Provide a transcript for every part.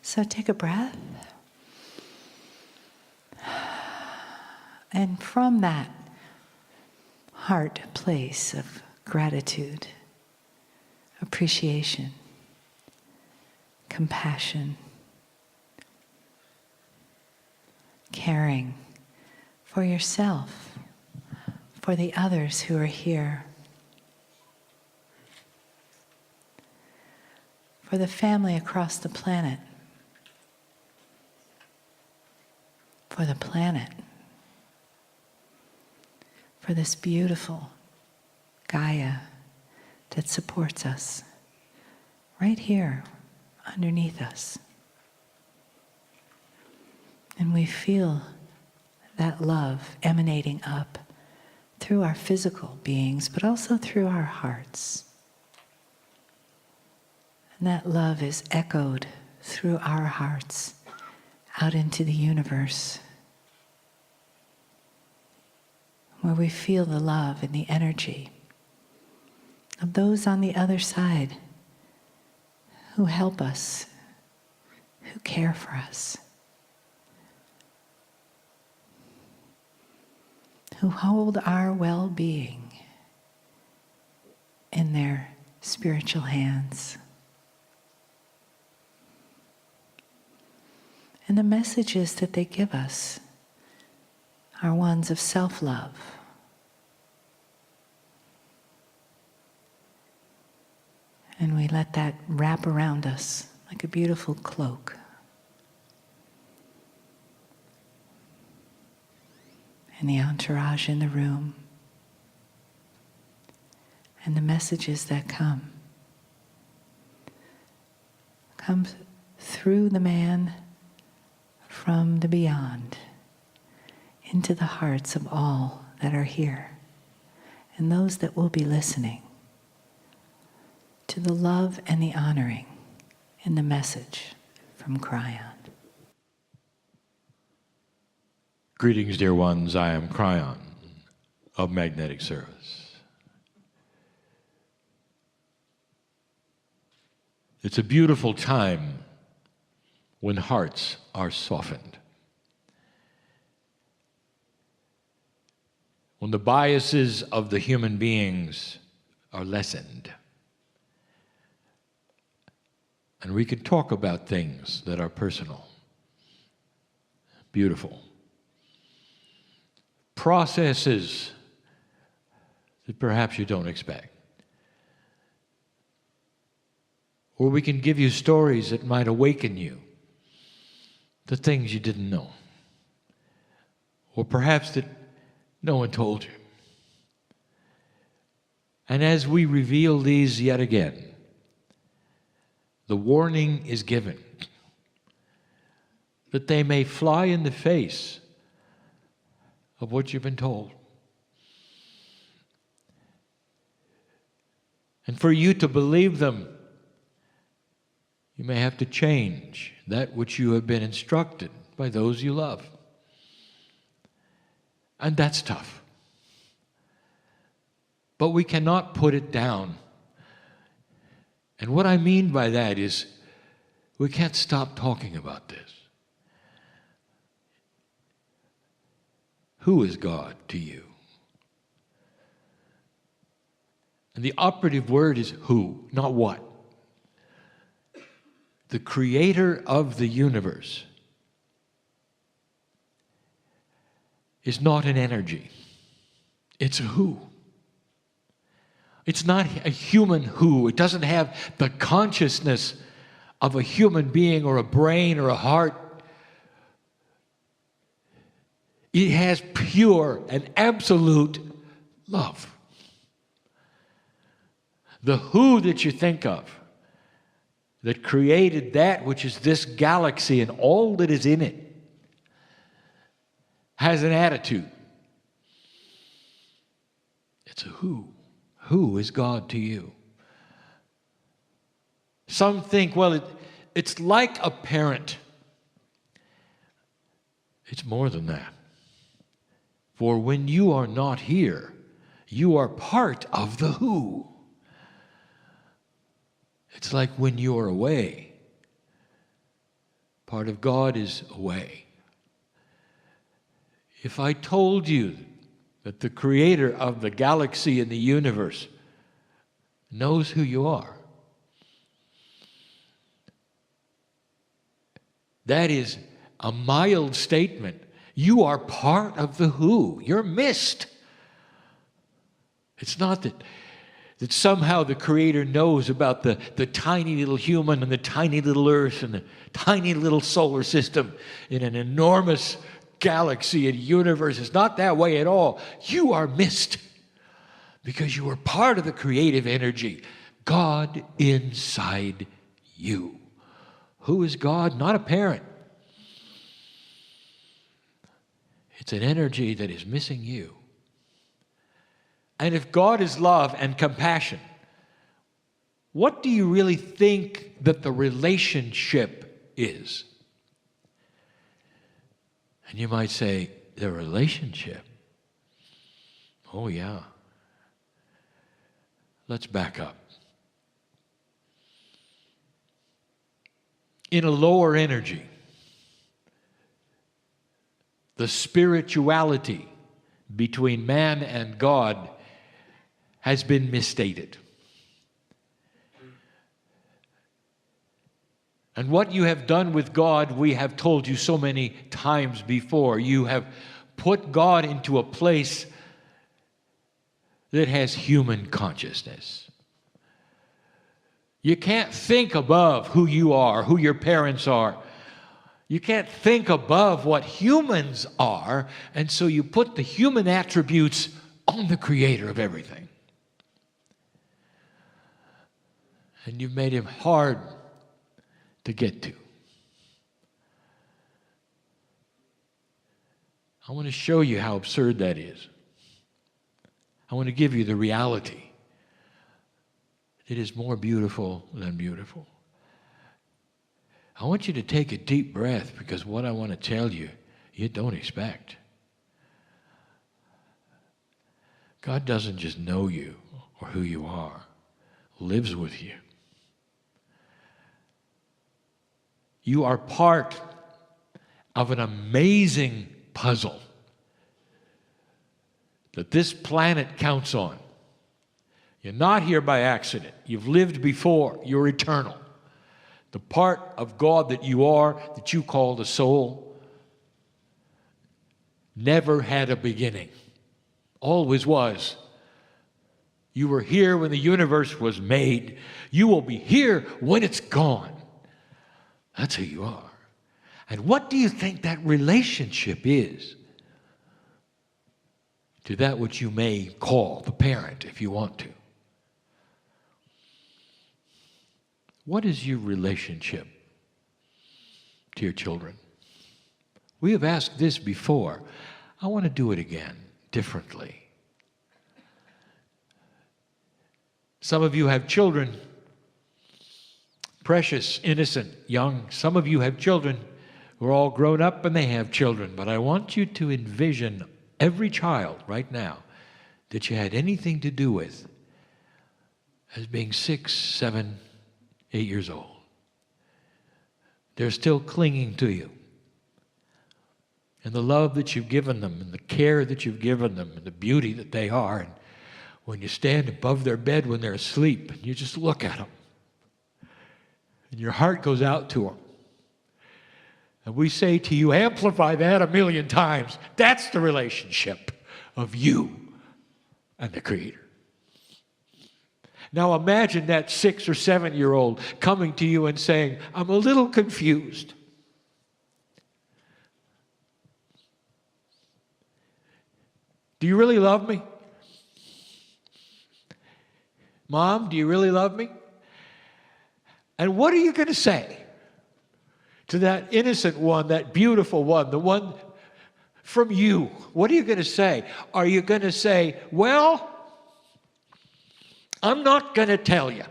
So take a breath. And from that heart place of gratitude, appreciation, compassion, caring for yourself, for the others who are here, for the family across the planet, for the planet, for this beautiful Gaia that supports us right here underneath us. And we feel that love emanating up through our physical beings, but also through our hearts. And that love is echoed through our hearts out into the universe, where we feel the love and the energy of those on the other side who help us, who care for us, who hold our well-being in their spiritual hands. And the messages that they give us are ones of self-love. And we let that wrap around us like a beautiful cloak. And the entourage in the room. And the messages that come through the man from the beyond into the hearts of all that are here and those that will be listening to the love and the honoring in the message from Kryon. Greetings, dear ones. I am Kryon of Magnetic Service. It's a beautiful time when hearts are softened, when the biases of the human beings are lessened, and we can talk about things that are personal, beautiful, processes that perhaps you don't expect. Or we can give you stories that might awaken you to things you didn't know. Or perhaps that no one told you. And as we reveal these yet again, the warning is given that they may fly in the face of what you've been told. And for you to believe them, you may have to change that which you have been instructed by those you love. And that's tough. But we cannot put it down. And what I mean by that is we can't stop talking about this. Who is God to you? And the operative word is who, not what. The creator of the universe is not an energy. It's a who. It's not a human who. It doesn't have the consciousness of a human being or a brain or a heart. It has pure and absolute love. The who that you think of, that created that which is this galaxy and all that is in it, has an attitude. It's a who. Who is God to you? Some think, well, it's like a parent. It's more than that. For when you are not here, you are part of the who. It's like when you are away, Part of God is away. If I told you that the creator of the galaxy and the universe knows who you are, that is a mild statement. You are part of the who. You're missed. It's not that somehow the Creator knows about the tiny little human and the tiny little earth and the tiny little solar system in an enormous galaxy and universe. It's not that way at all. You are missed because you are part of the creative energy. God inside you. Who is God? Not a parent. It's an energy that is missing you. And if God is love and compassion, what do you really think that the relationship is? And you might say, the relationship? Oh, yeah. Let's back up. In a lower energy, the spirituality between man and God has been misstated. And what you have done with God, we have told you so many times before. You have put God into a place that has human consciousness. You can't think above who you are, who your parents are. You can't think above what humans are, and so you put the human attributes on the creator of everything. And you've made him hard to get to. I want to show you how absurd that is. I want to give you the reality. It is more beautiful than beautiful. I want you to take a deep breath because what I want to tell you, you don't expect. God doesn't just know you or who you are, lives with you. You are part of an amazing puzzle that this planet counts on. You're not here by accident. You've lived before. You're eternal. The part of God that you are, that you call the soul, never had a beginning. Always was. You were here when the universe was made. You will be here when it's gone. That's who you are. And what do you think that relationship is to that which you may call the parent if you want to? What is your relationship to your children? We have asked this before. I want to do it again, differently. Some of you have children, precious, innocent, young. Some of you have children who are all grown up and they have children. But I want you to envision every child right now that you had anything to do with as being 6, 7, 8 years old. They're still clinging to you. And the love that you've given them and the care that you've given them and the beauty that they are. And when you stand above their bed when they're asleep and you just look at them and your heart goes out to them. And we say to you, amplify that 1,000,000 times. That's the relationship of you and the Creator. Now imagine that 6 or 7-year-old coming to you and saying, I'm a little confused. Do you really love me? Mom, do you really love me? And what are you going to say to that innocent one, that beautiful one, the one from you? What are you going to say? Are you going to say, well, I'm not going to tell you.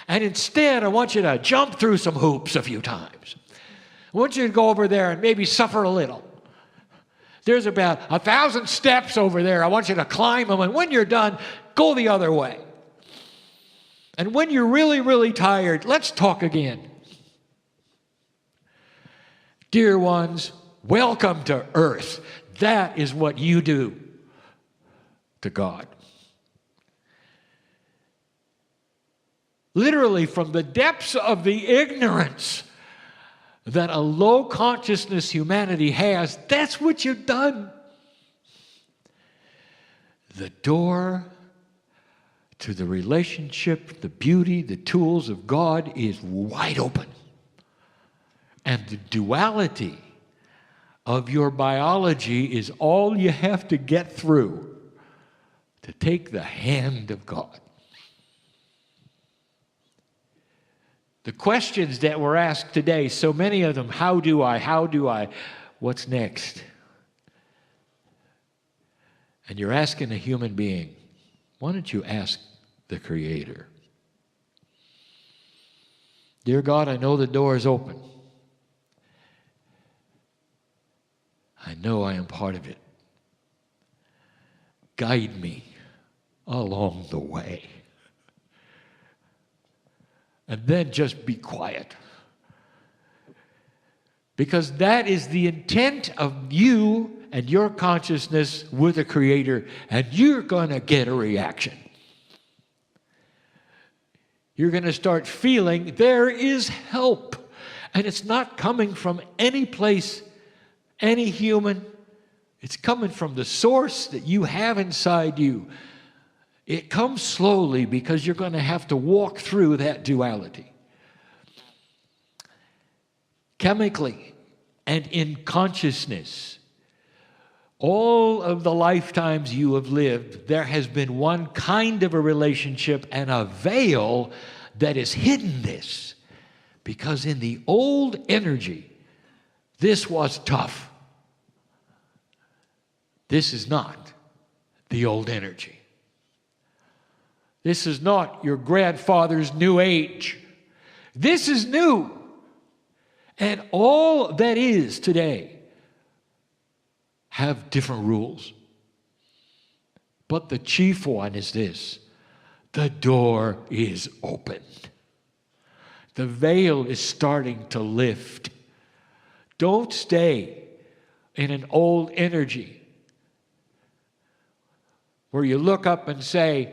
And instead, I want you to jump through some hoops a few times. I want you to go over there and maybe suffer a little. There's about 1,000 steps over there. I want you to climb them. And when you're done, go the other way. And when you're really, really tired, let's talk again. Dear ones, welcome to earth. That is what you do to God. Literally, from the depths of the ignorance that a low consciousness humanity has, that's what you've done. The door to the relationship, the beauty, the tools of God is wide open. And the duality of your biology is all you have to get through to take the hand of God. The questions that were asked today, so many of them, how do I, what's next? And you're asking a human being, why don't you ask the Creator? Dear God, I know the door is open. I know I am part of it. Guide me along the way. And then just be quiet. Because that is the intent of you and your consciousness with the Creator, and you're going to get a reaction. You're going to start feeling there is help. And it's not coming from any place, any human. It's coming from the source that you have inside you. It comes slowly because you're going to have to walk through that duality. Chemically and in consciousness, all of the lifetimes you have lived, there has been one kind of a relationship and a veil that has hidden this. Because in the old energy, this was tough. This is not the old energy. This is not your grandfather's new age. This is new. And all that is today have different rules. But the chief one is this: the door is opened. The veil is starting to lift. Don't stay in an old energy where you look up and say,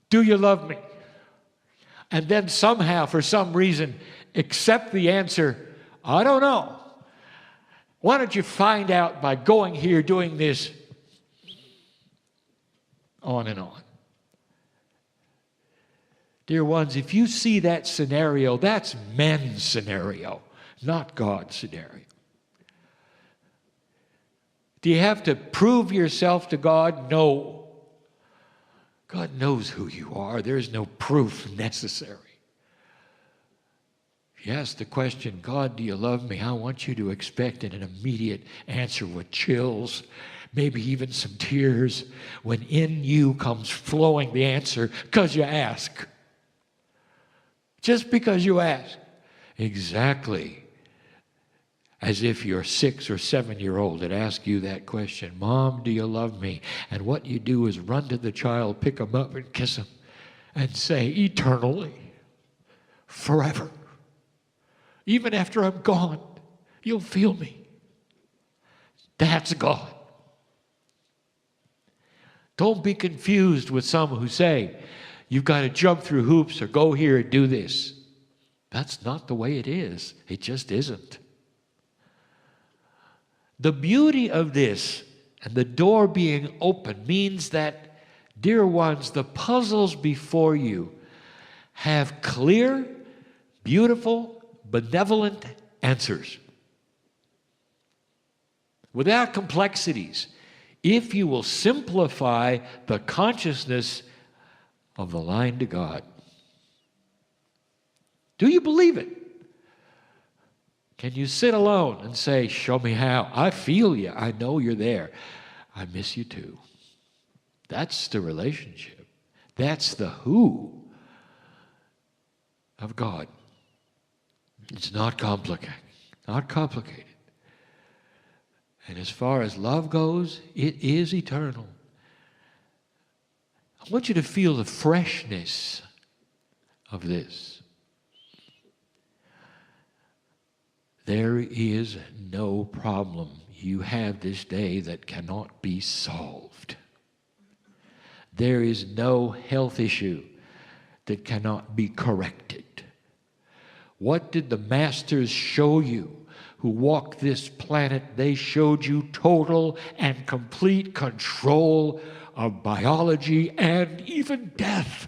do you love me? And then somehow, for some reason, accept the answer, I don't know. Why don't you find out by going here, doing this, on and on. Dear ones, if you see that scenario, that's men's scenario, not God's scenario. Do you have to prove yourself to God? No. God knows who you are. There's no proof necessary. If you ask the question, God, do you love me? I want you to expect an immediate answer with chills, maybe even some tears, when in you comes flowing the answer because you ask. Just because you ask. Exactly as if your 6 or 7-year-old had asked you that question, Mom, do you love me? And what you do is run to the child, pick him up and kiss him and say, eternally, forever, even after I'm gone, you'll feel me. That's God. Don't be confused with some who say, you've got to jump through hoops or go here and do this. That's not the way it is. It just isn't. The beauty of this and the door being open means that, dear ones, the puzzles before you have clear, beautiful, benevolent answers. Without complexities, if you will simplify the consciousness of the line to God. Do you believe it? Can you sit alone and say, show me how? I feel you. I know you're there. I miss you too. That's the relationship. That's the who of God. It's not complicated. Not complicated. And as far as love goes, it is eternal. I want you to feel the freshness of this. There is no problem you have this day that cannot be solved. There is no health issue that cannot be corrected. What did the masters show you who walked this planet? They showed you total and complete control of biology and even death.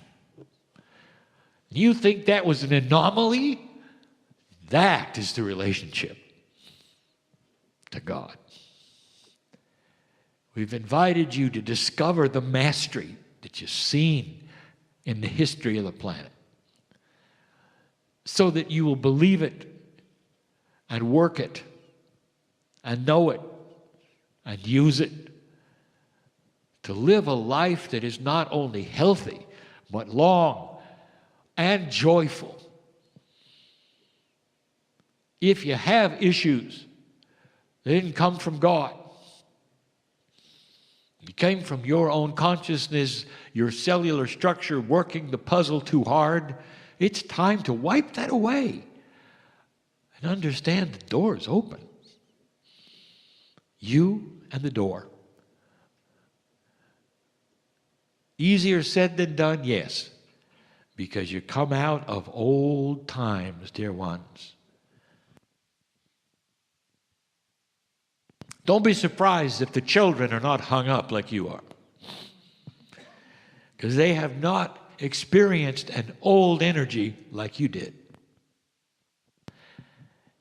You think that was an anomaly? That is the relationship to God. We've invited you to discover the mastery that you've seen in the history of the planet, so that you will believe it and work it and know it and use it to live a life that is not only healthy, but long and joyful. If you have issues, they didn't come from God. It came from your own consciousness, your cellular structure working the puzzle too hard. It's time to wipe that away and understand the door is open. You and the door. Easier said than done, yes, because you come out of old times, dear ones. Don't be surprised if the children are not hung up like you are, because they have not experienced an old energy like you did.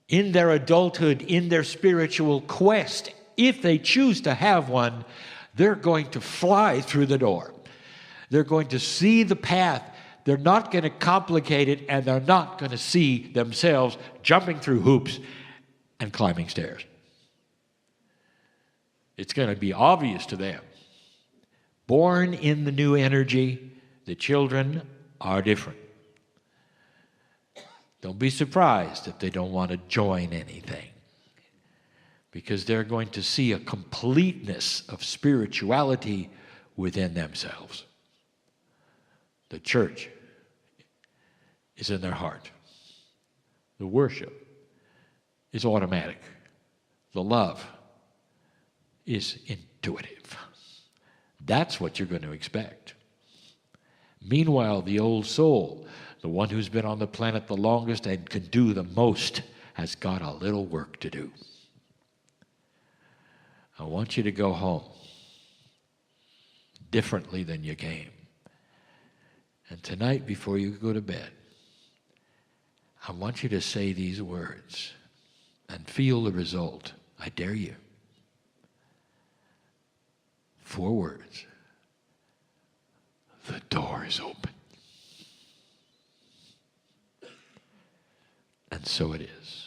In their adulthood, in their spiritual quest, if they choose to have one, they're going to fly through the door. They're going to see the path. They're not going to complicate it, and they're not going to see themselves jumping through hoops and climbing stairs. It's going to be obvious to them. Born in the new energy, the children are different. Don't be surprised if they don't want to join anything, because they're going to see a completeness of spirituality within themselves. The church is in their heart. The worship is automatic. The love is intuitive. That's what you're going to expect. Meanwhile, the old soul, the one who's been on the planet the longest and can do the most, has got a little work to do. I want you to go home differently than you came. And tonight, before you go to bed, I want you to say these words and feel the result. I dare you. 4 words. The door is open. And so it is.